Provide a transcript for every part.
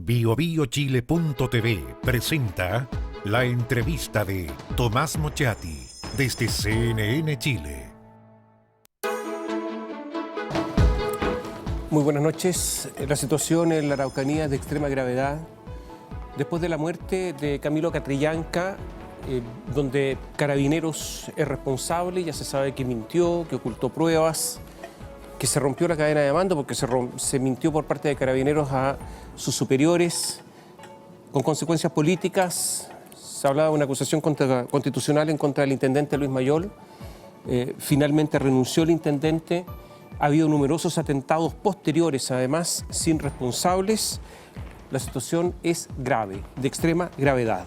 BioBioChile.tv presenta la entrevista de Tomás Mochati desde CNN Chile. Muy buenas noches. La situación en la Araucanía es de extrema gravedad. Después de la muerte de Camilo Catrillanca, donde Carabineros es responsable, ya se sabe que mintió, que ocultó pruebas, que se rompió la cadena de mando porque se mintió por parte de Carabineros a sus superiores, con consecuencias políticas. Se hablaba de una acusación constitucional en contra del intendente Luis Mayol. Finalmente renunció el intendente. Ha habido numerosos atentados posteriores, además, sin responsables. La situación es grave, de extrema gravedad.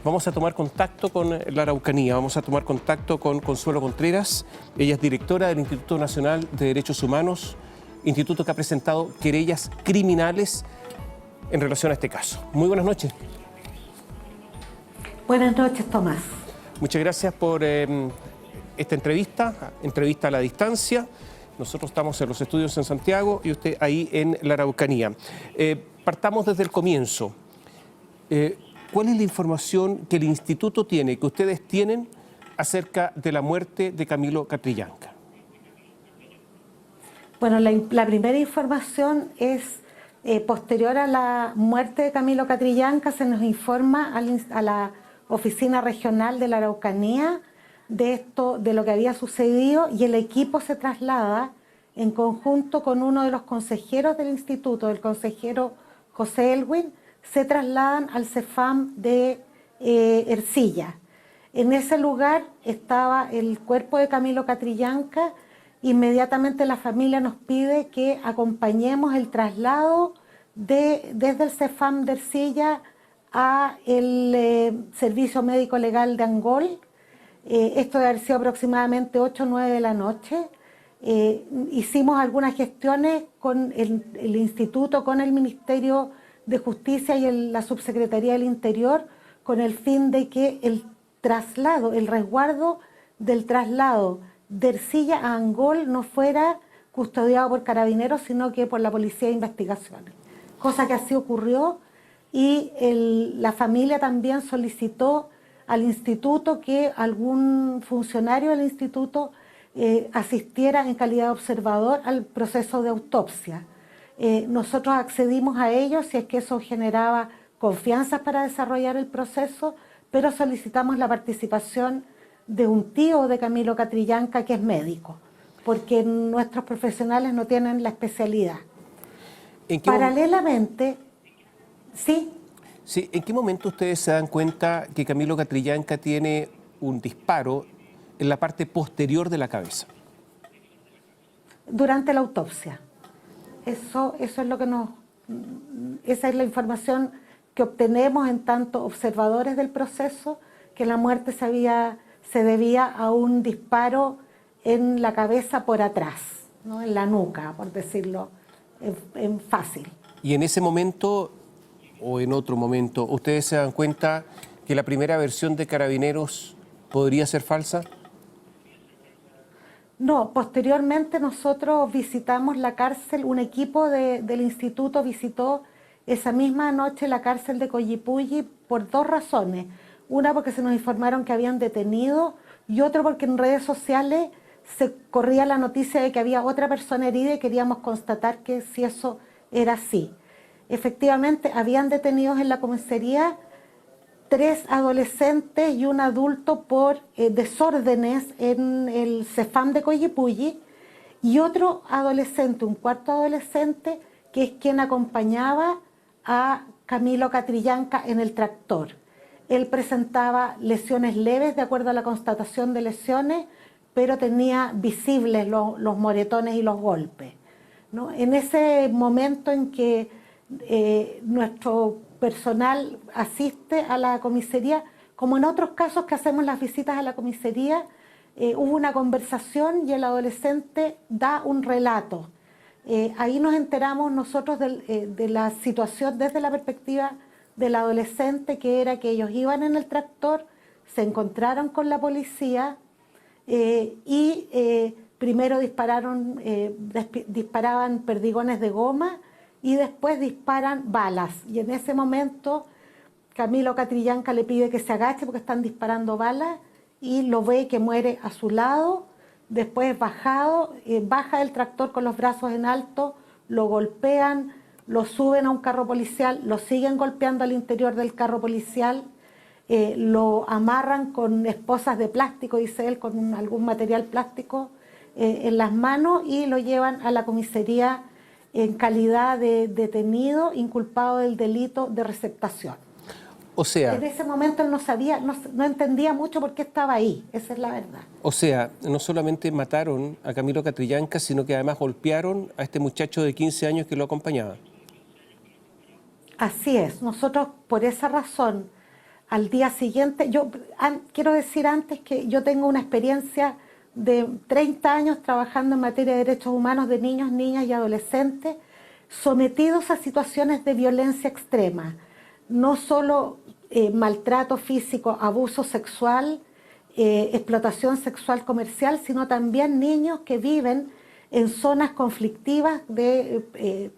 Vamos a tomar contacto con la Araucanía, vamos a tomar contacto con Consuelo Contreras. Ella es directora del Instituto Nacional de Derechos Humanos, instituto que ha presentado querellas criminales en relación a este caso. Muy buenas noches. Buenas noches, Tomás. Muchas gracias por esta entrevista a la distancia. Nosotros estamos en los estudios en Santiago y usted ahí en la Araucanía. Partamos desde el comienzo. ¿Cuál es la información que el instituto tiene, que ustedes tienen, acerca de la muerte de Camilo Catrillanca? Bueno, la primera información es posterior a la muerte de Camilo Catrillanca. Se nos informa a la Oficina Regional de la Araucanía de lo que había sucedido, y el equipo se traslada en conjunto con uno de los consejeros del instituto, el consejero José Elwin. Se trasladan al CEFAM de Ercilla. En ese lugar estaba el cuerpo de Camilo Catrillanca. Inmediatamente la familia nos pide que acompañemos el traslado desde el CEFAM de Ercilla a el Servicio Médico Legal de Angol. Esto debe haber sido aproximadamente 8 o 9 de la noche. Hicimos algunas gestiones con el instituto, con el Ministerio de Justicia y la Subsecretaría del Interior, con el fin de que el resguardo del traslado de Ercilla a Angol no fuera custodiado por Carabineros, sino que por la Policía de Investigaciones. Cosa que así ocurrió, y la familia también solicitó al instituto que algún funcionario del instituto asistiera en calidad de observador al proceso de autopsia. Nosotros accedimos a ello si es que eso generaba confianza para desarrollar el proceso, pero solicitamos la participación de un tío de Camilo Catrillanca que es médico, porque nuestros profesionales no tienen la especialidad. Paralelamente, ¿sí? Sí, ¿en qué momento ustedes se dan cuenta que Camilo Catrillanca tiene un disparo en la parte posterior de la cabeza? Durante la autopsia. Esa es la información que obtenemos en tanto observadores del proceso, que la muerte se debía a un disparo en la cabeza por atrás, ¿no? En la nuca, por decirlo en fácil. Y en ese momento o en otro momento, ¿ustedes se dan cuenta que la primera versión de Carabineros podría ser falsa? No, posteriormente nosotros visitamos la cárcel, un equipo del instituto visitó esa misma noche la cárcel de Collipulli por dos razones. Una, porque se nos informaron que habían detenido, y otro porque en redes sociales se corría la noticia de que había otra persona herida y queríamos constatar que si eso era así. Efectivamente, habían detenidos en la comisaría 3 adolescentes y un adulto por desórdenes en el CEFAM de Collipulli, y otro adolescente, un cuarto adolescente, que es quien acompañaba a Camilo Catrillanca en el tractor. Él presentaba lesiones leves de acuerdo a la constatación de lesiones, pero tenía visibles los moretones y los golpes, ¿no? En ese momento en que nuestro personal asiste a la comisaría, como en otros casos que hacemos las visitas a la comisaría, hubo una conversación y el adolescente da un relato. Ahí nos enteramos nosotros de la situación desde la perspectiva del adolescente, que era que ellos iban en el tractor, se encontraron con la policía y primero disparaban perdigones de goma y después disparan balas. Y en ese momento Camilo Catrillanca le pide que se agache porque están disparando balas y lo ve que muere a su lado. Después baja del tractor con los brazos en alto, lo golpean, lo suben a un carro policial, lo siguen golpeando al interior del carro policial, lo amarran con esposas de plástico, dice él, con algún material plástico en las manos y lo llevan a la comisaría en calidad de detenido inculpado del delito de receptación. O sea, en ese momento él no entendía mucho por qué estaba ahí, esa es la verdad. O sea, no solamente mataron a Camilo Catrillanca, sino que además golpearon a este muchacho de 15 años que lo acompañaba. Así es, nosotros por esa razón, al día siguiente, quiero decir antes que yo tengo una experiencia de 30 años trabajando en materia de derechos humanos de niños, niñas y adolescentes sometidos a situaciones de violencia extrema, no solo maltrato físico, abuso sexual, explotación sexual comercial, sino también niños que viven en zonas conflictivas de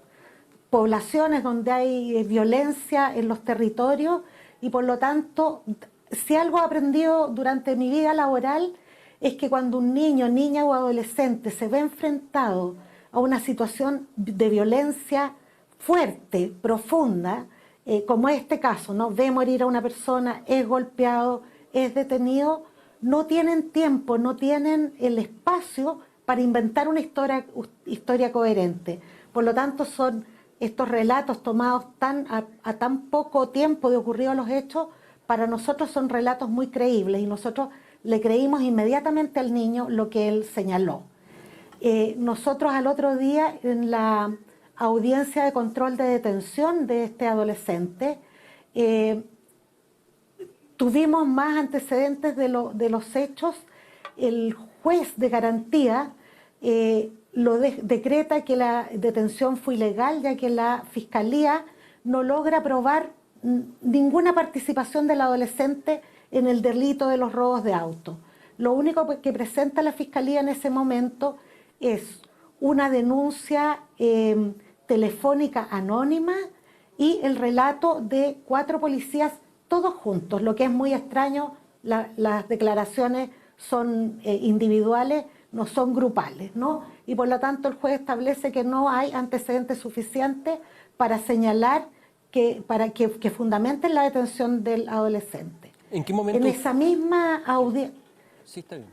poblaciones donde hay violencia en los territorios y por lo tanto, si algo he aprendido durante mi vida laboral es que cuando un niño, niña o adolescente se ve enfrentado a una situación de violencia fuerte, profunda, como este caso, ¿no? Ve morir a una persona, es golpeado, es detenido, no tienen tiempo, no tienen el espacio para inventar una historia coherente. Por lo tanto, son estos relatos tomados a tan poco tiempo de ocurridos los hechos, para nosotros son relatos muy creíbles y nosotros le creímos inmediatamente al niño lo que él señaló. Nosotros al otro día, en la audiencia de control de detención de este adolescente, tuvimos más antecedentes de los hechos. El juez de garantía decreta que la detención fue ilegal, ya que la fiscalía no logra probar ninguna participación del adolescente en el delito de los robos de auto. Lo único que presenta la fiscalía en ese momento es una denuncia telefónica anónima y el relato de 4 policías todos juntos. Lo que es muy extraño, las declaraciones son individuales, no son grupales, ¿no? Y por lo tanto el juez establece que no hay antecedentes suficientes para señalar para que fundamenten la detención del adolescente. ¿En qué momento? En esa misma audiencia. Sí, está bien.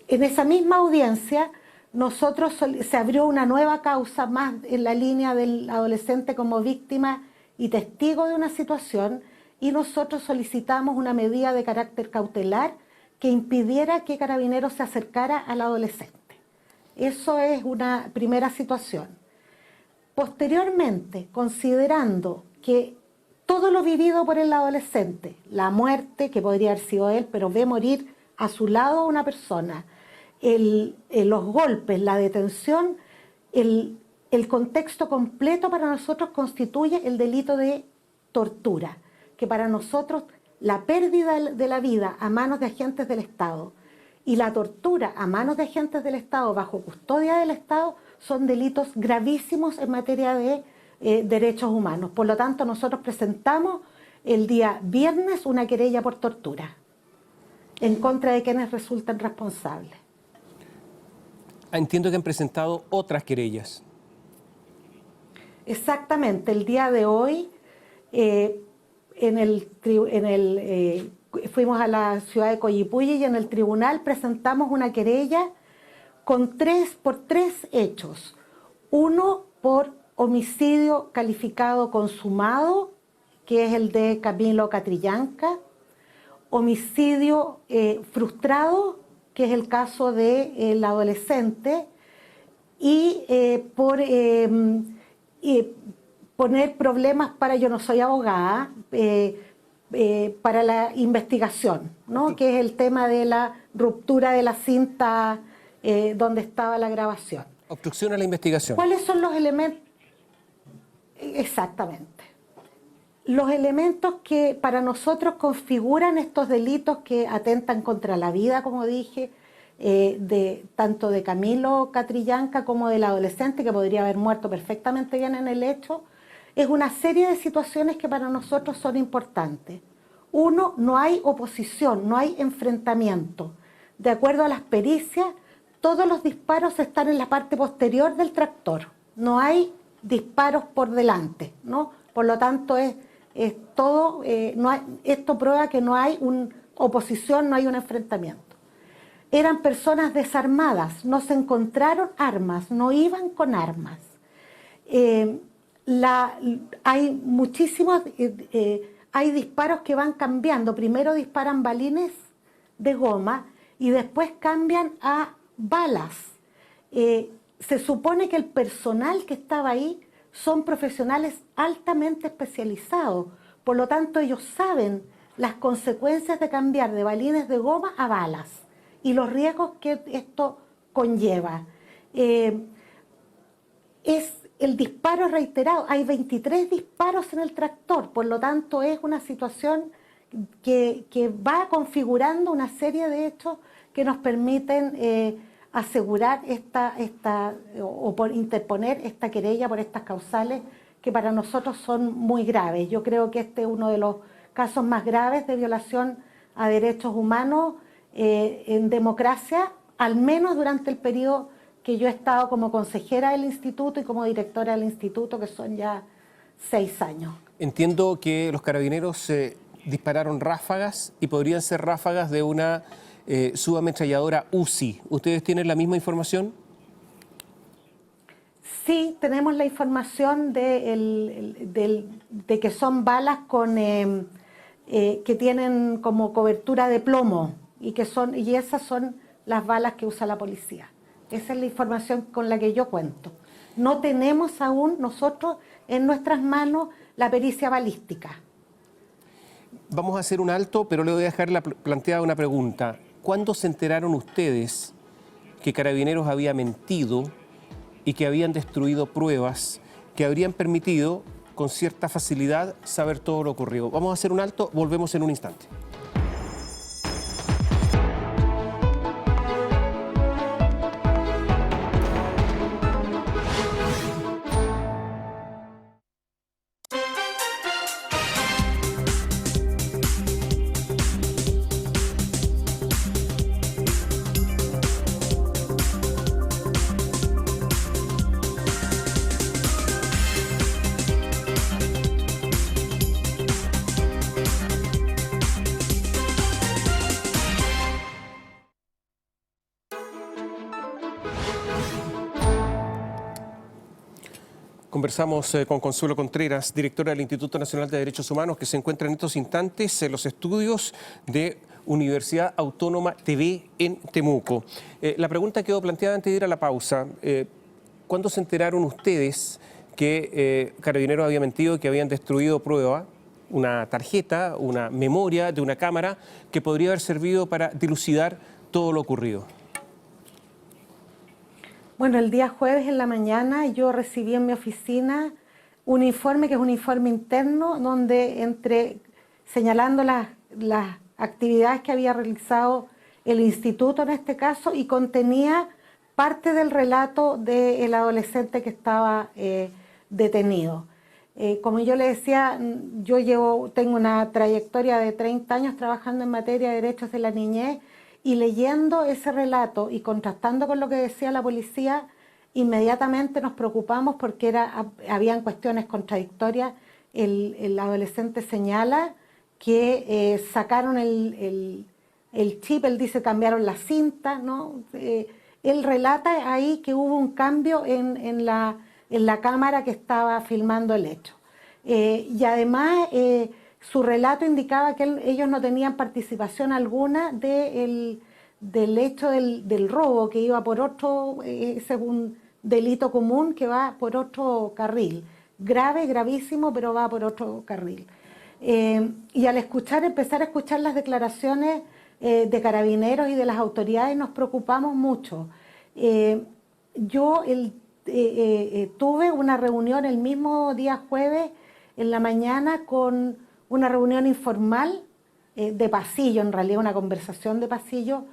En esa misma audiencia, se abrió una nueva causa más en la línea del adolescente como víctima y testigo de una situación, y nosotros solicitamos una medida de carácter cautelar que impidiera que Carabineros se acercara al adolescente. Eso es una primera situación. Posteriormente, considerando que todo lo vivido por el adolescente, la muerte, que podría haber sido él, pero ve morir a su lado a una persona, los golpes, la detención, el contexto completo para nosotros constituye el delito de tortura, que para nosotros la pérdida de la vida a manos de agentes del Estado y la tortura a manos de agentes del Estado bajo custodia del Estado son delitos gravísimos en materia de derechos humanos. Por lo tanto, nosotros presentamos el día viernes una querella por tortura en contra de quienes resultan responsables. Entiendo que han presentado otras querellas. Exactamente, el día de hoy fuimos a la ciudad de Coyipulli y en el tribunal presentamos una querella por tres hechos. Uno por homicidio calificado consumado, que es el de Camilo Catrillanca, homicidio frustrado, que es el caso del adolescente, y por poner problemas yo no soy abogada, para la investigación, ¿no? Que es el tema de la ruptura de la cinta donde estaba la grabación. Obstrucción a la investigación. ¿Cuáles son los elementos? Exactamente. Los elementos que para nosotros configuran estos delitos que atentan contra la vida, como dije, tanto de Camilo Catrillanca como del adolescente, que podría haber muerto perfectamente bien en el hecho, es una serie de situaciones que para nosotros son importantes. Uno, no hay oposición, no hay enfrentamiento. De acuerdo a las pericias, todos los disparos están en la parte posterior del tractor. No hay disparos por delante, ¿no? Por lo tanto, esto prueba que no hay una oposición, no hay un enfrentamiento. Eran personas desarmadas, no se encontraron armas, no iban con armas. Hay muchísimos, hay disparos que van cambiando. Primero disparan balines de goma y después cambian a balas. Se supone que el personal que estaba ahí son profesionales altamente especializados, por lo tanto ellos saben las consecuencias de cambiar de balines de goma a balas y los riesgos que esto conlleva. Es el disparo reiterado, hay 23 disparos en el tractor, por lo tanto es una situación que va configurando una serie de hechos que nos permiten asegurar o por interponer esta querella por estas causales que para nosotros son muy graves. Yo creo que este es uno de los casos más graves de violación a derechos humanos en democracia, al menos durante el periodo que yo he estado como consejera del instituto y como directora del instituto, que son ya 6 años. Entiendo que los carabineros dispararon ráfagas y podrían ser ráfagas de una subametralladora UCI. ¿Ustedes tienen la misma información? Sí, tenemos la información de que son balas que tienen como cobertura de plomo y esas son las balas que usa la policía. Esa es la información con la que yo cuento. No tenemos aún nosotros en nuestras manos la pericia balística. Vamos a hacer un alto, pero le voy a dejar planteada una pregunta. ¿Cuándo se enteraron ustedes que Carabineros había mentido y que habían destruido pruebas que habrían permitido con cierta facilidad saber todo lo ocurrido? Vamos a hacer un alto, volvemos en un instante. Conversamos con Consuelo Contreras, directora del Instituto Nacional de Derechos Humanos, que se encuentra en estos instantes en los estudios de Universidad Autónoma TV en Temuco. La pregunta quedó planteada antes de ir a la pausa. ¿Cuándo se enteraron ustedes que Carabineros había mentido y que habían destruido prueba, una tarjeta, una memoria de una cámara que podría haber servido para dilucidar todo lo ocurrido? Bueno, el día jueves en la mañana yo recibí en mi oficina un informe que es un informe interno donde señalando las actividades que había realizado el instituto en este caso y contenía parte del relato del adolescente que estaba detenido. Como yo le decía, tengo una trayectoria de 30 años trabajando en materia de derechos de la niñez y leyendo ese relato y contrastando con lo que decía la policía, inmediatamente nos preocupamos porque habían cuestiones contradictorias. El adolescente señala que sacaron el chip, él dice cambiaron la cinta, ¿no? Él relata ahí que hubo un cambio en la cámara que estaba filmando el hecho. Y además su relato indicaba que ellos no tenían participación alguna del hecho del robo, que iba por ese es un delito común que va por otro carril. Gravísimo, pero va por otro carril. Y al empezar a escuchar las declaraciones de Carabineros y de las autoridades, nos preocupamos mucho. Yo tuve una reunión el mismo día jueves en la mañana con una reunión informal de pasillo, en realidad una conversación de pasillo,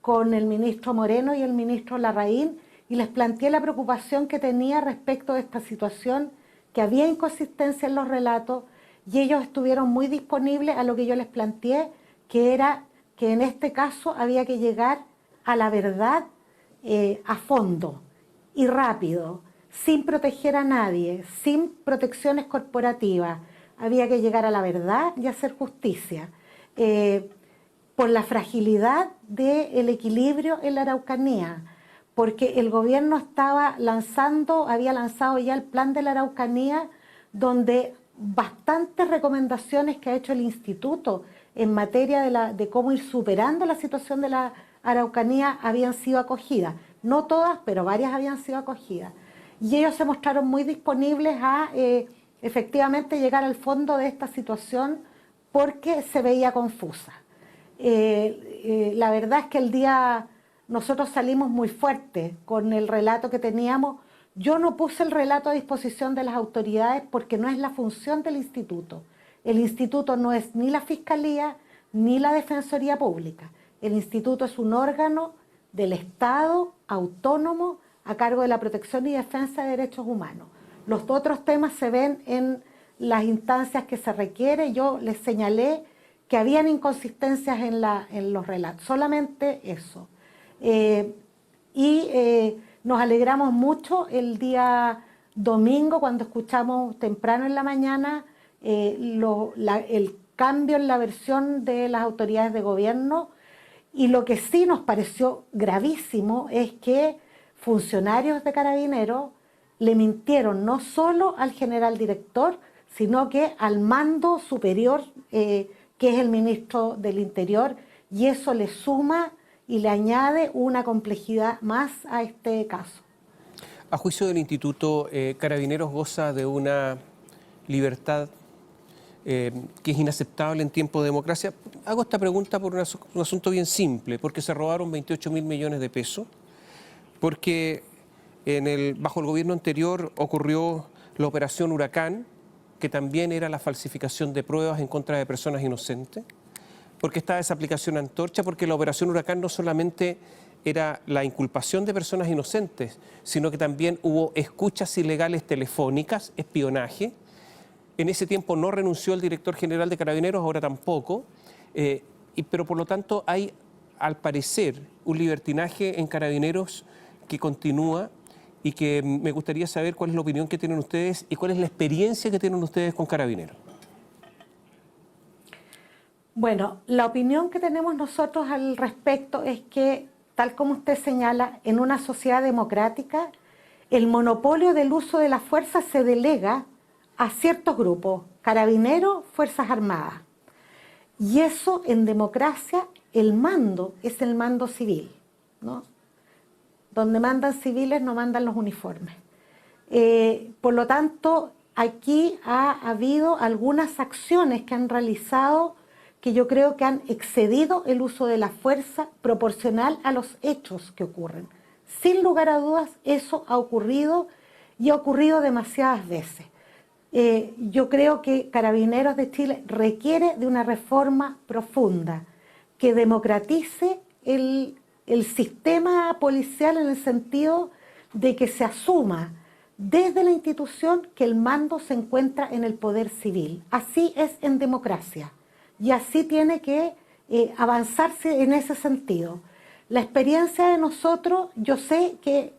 con el ministro Moreno y el ministro Larraín y les planteé la preocupación que tenía respecto de esta situación, que había inconsistencia en los relatos, y ellos estuvieron muy disponibles a lo que yo les planteé, que era que en este caso había que llegar a la verdad a fondo y rápido, sin proteger a nadie, sin protecciones corporativas. Había que llegar a la verdad y hacer justicia, por la fragilidad del equilibrio en la Araucanía, porque el gobierno había lanzado ya el plan de la Araucanía, donde bastantes recomendaciones que ha hecho el instituto en materia de cómo ir superando la situación de la Araucanía habían sido acogidas. No todas, pero varias habían sido acogidas. Y ellos se mostraron muy disponibles a efectivamente llegar al fondo de esta situación porque se veía confusa. La verdad es que nosotros salimos muy fuertes con el relato que teníamos. Yo no puse el relato a disposición de las autoridades porque no es la función del instituto. El instituto no es ni la Fiscalía ni la Defensoría Pública. El instituto es un órgano del Estado autónomo a cargo de la protección y defensa de derechos humanos. Los otros temas se ven en las instancias que se requiere. Yo les señalé que habían inconsistencias en los relatos, solamente eso. Nos alegramos mucho el día domingo cuando escuchamos temprano en la mañana el cambio en la versión de las autoridades de gobierno, y lo que sí nos pareció gravísimo es que funcionarios de Carabineros le mintieron no solo al general director, sino que al mando superior, que es el ministro del Interior, y eso le suma y le añade una complejidad más a este caso. A juicio del instituto, Carabineros goza de una libertad que es inaceptable en tiempo de democracia. Hago esta pregunta por un asunto bien simple, porque se robaron 28.000 millones de pesos, porque bajo el gobierno anterior ocurrió la operación Huracán, que también era la falsificación de pruebas en contra de personas inocentes, porque estaba esa aplicación Antorcha, porque la operación Huracán no solamente era la inculpación de personas inocentes, sino que también hubo escuchas ilegales telefónicas, espionaje. En ese tiempo no renunció el director general de Carabineros, ahora tampoco, pero por lo tanto hay, al parecer, un libertinaje en Carabineros que continúa, y que me gustaría saber cuál es la opinión que tienen ustedes y cuál es la experiencia que tienen ustedes con Carabineros. Bueno, la opinión que tenemos nosotros al respecto es que, tal como usted señala, en una sociedad democrática, el monopolio del uso de la fuerza se delega a ciertos grupos, Carabineros, Fuerzas Armadas. Y eso, en democracia, el mando es el mando civil, ¿no? Donde mandan civiles no mandan los uniformes. Por lo tanto, aquí ha habido algunas acciones que han realizado que yo creo que han excedido el uso de la fuerza proporcional a los hechos que ocurren. Sin lugar a dudas, eso ha ocurrido y ha ocurrido demasiadas veces. Yo creo que Carabineros de Chile requiere de una reforma profunda que democratice el sistema policial, en el sentido de que se asuma desde la institución que el mando se encuentra en el poder civil. Así es en democracia y así tiene que avanzarse en ese sentido. La experiencia de nosotros, yo sé que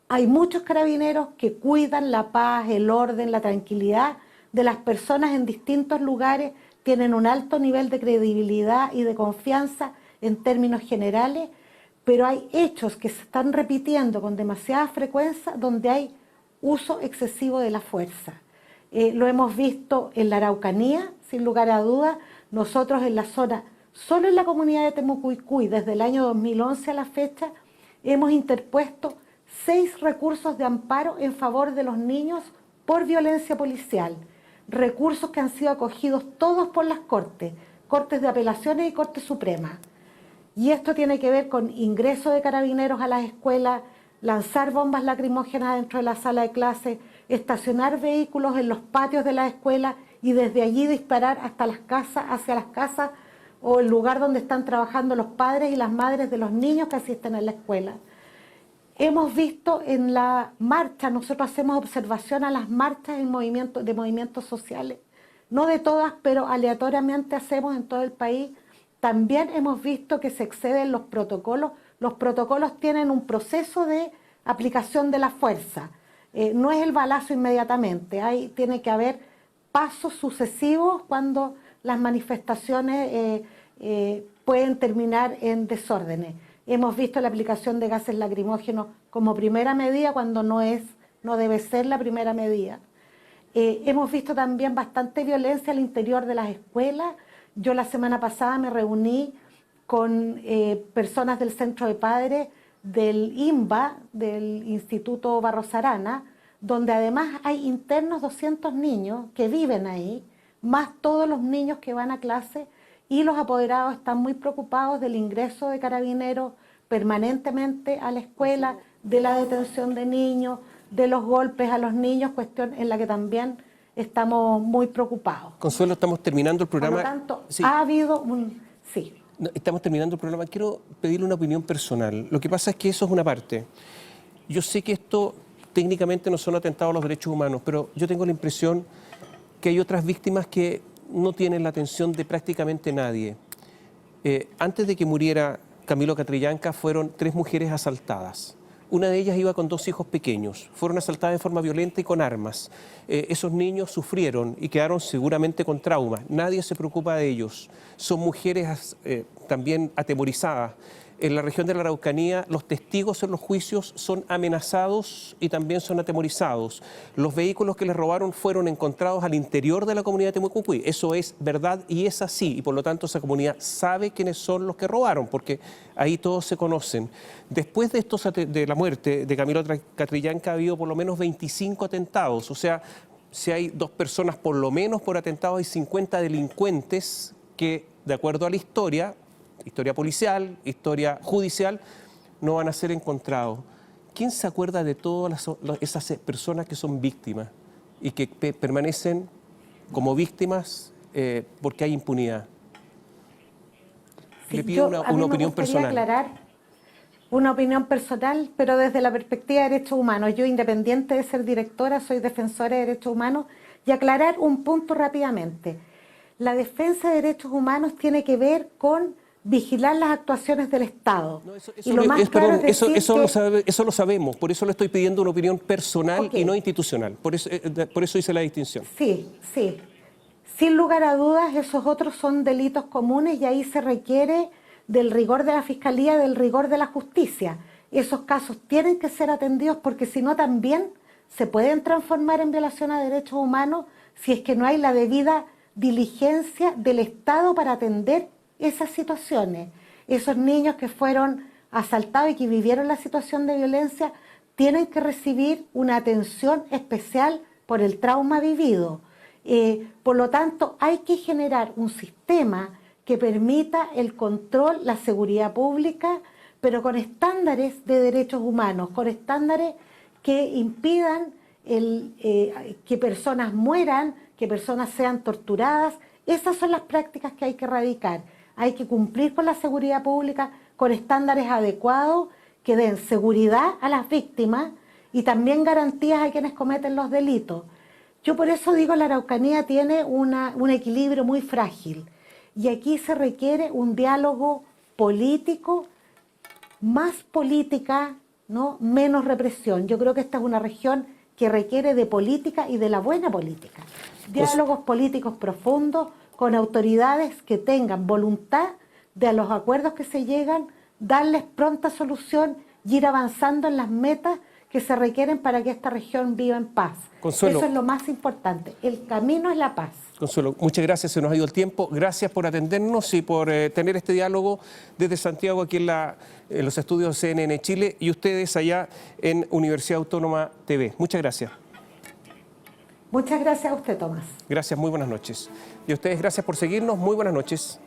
hay muchos carabineros que cuidan la paz, el orden, la tranquilidad de las personas en distintos lugares, tienen un alto nivel de credibilidad y de confianza en términos generales, pero hay hechos que se están repitiendo con demasiada frecuencia donde hay uso excesivo de la fuerza. Lo hemos visto en la Araucanía, sin lugar a dudas. Nosotros en la zona, solo en la comunidad de Temucuicui, desde el año 2011 a la fecha, hemos interpuesto 6 recursos de amparo en favor de los niños por violencia policial. Recursos que han sido acogidos todos por las cortes de apelaciones y Corte Suprema. Y esto tiene que ver con ingreso de carabineros a las escuelas, lanzar bombas lacrimógenas dentro de la sala de clase, estacionar vehículos en los patios de la escuela y desde allí disparar hasta las casas, hacia las casas o el lugar donde están trabajando los padres y las madres de los niños que asisten a la escuela. Hemos visto en la marcha, nosotros hacemos observación a las marchas de movimientos sociales, no de todas, pero aleatoriamente hacemos en todo el país. También hemos visto que se exceden los protocolos. Los protocolos tienen un proceso de aplicación de la fuerza. No es el balazo inmediatamente, tiene que haber pasos sucesivos cuando las manifestaciones pueden terminar en desórdenes. Hemos visto la aplicación de gases lacrimógenos como primera medida cuando no debe ser la primera medida. Hemos visto también bastante violencia al interior de las escuelas. Yo la semana pasada me reuní con personas del Centro de Padres del INBA, del Instituto Barros Arana, donde además hay internos 200 niños que viven ahí, más todos los niños que van a clase, y los apoderados están muy preocupados del ingreso de carabineros permanentemente a la escuela, de la detención de niños, de los golpes a los niños, cuestión en la que también estamos muy preocupados. Consuelo, estamos terminando el programa. Por lo tanto, sí. Ha habido un... Sí. No, estamos terminando el programa. Quiero pedirle una opinión personal. Lo que pasa es que eso es una parte. Yo sé que esto técnicamente no son atentados a los derechos humanos, pero yo tengo la impresión que hay otras víctimas que no tienen la atención de prácticamente nadie. Antes de que muriera Camilo Catrillanca, fueron 3 mujeres asaltadas. Una de ellas iba con 2 hijos pequeños. Fueron asaltadas de forma violenta y con armas. Esos niños sufrieron y quedaron seguramente con traumas. Nadie se preocupa de ellos. Son mujeres también atemorizadas. En la región de la Araucanía, los testigos en los juicios son amenazados y también son atemorizados. Los vehículos que les robaron fueron encontrados al interior de la comunidad de Temucucuy. Eso es verdad y es así. Y por lo tanto, esa comunidad sabe quiénes son los que robaron, porque ahí todos se conocen. Después de la muerte de Camilo Catrillanca, ha habido por lo menos 25 atentados. O sea, si hay 2 personas por lo menos por atentado, hay 50 delincuentes que, de acuerdo a la historia policial, historia judicial, no van a ser encontrados. ¿Quién se acuerda de todas esas personas que son víctimas y que permanecen como víctimas porque hay impunidad? Sí, le pido una opinión personal. Aclarar una opinión personal, pero desde la perspectiva de derechos humanos. Yo, independiente de ser directora, soy defensora de derechos humanos, y aclarar un punto rápidamente. La defensa de derechos humanos tiene que ver con vigilar las actuaciones del Estado. No, eso lo sabemos, por eso le estoy pidiendo una opinión personal y no institucional. Por eso hice la distinción. Sí. Sin lugar a dudas, esos otros son delitos comunes y ahí se requiere del rigor de la Fiscalía, del rigor de la justicia. Esos casos tienen que ser atendidos porque si no también se pueden transformar en violación a derechos humanos si es que no hay la debida diligencia del Estado para atender esas situaciones. Esos niños que fueron asaltados y que vivieron la situación de violencia tienen que recibir una atención especial por el trauma vivido. Por lo tanto, hay que generar un sistema que permita el control, la seguridad pública, pero con estándares de derechos humanos, con estándares que impidan que personas mueran, que personas sean torturadas. Esas son las prácticas que hay que erradicar. Hay que cumplir con la seguridad pública, con estándares adecuados que den seguridad a las víctimas y también garantías a quienes cometen los delitos. Yo por eso digo, la Araucanía tiene un equilibrio muy frágil y aquí se requiere un diálogo político, más política, ¿no? Menos represión. Yo creo que esta es una región que requiere de política y de la buena política. Diálogos políticos profundos con autoridades que tengan voluntad de a los acuerdos que se llegan, darles pronta solución y ir avanzando en las metas que se requieren para que esta región viva en paz. Consuelo, eso es lo más importante. El camino es la paz. Consuelo, muchas gracias, se nos ha ido el tiempo. Gracias por atendernos y por tener este diálogo desde Santiago, aquí en los estudios de CNN Chile, y ustedes allá en Universidad Autónoma TV. Muchas gracias. Muchas gracias a usted, Tomás. Gracias, muy buenas noches. Y a ustedes, gracias por seguirnos. Muy buenas noches.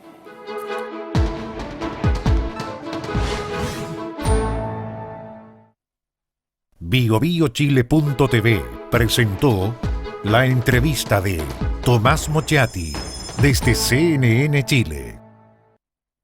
BioBioChile.tv presentó la entrevista de Tomás Mochati desde CNN Chile.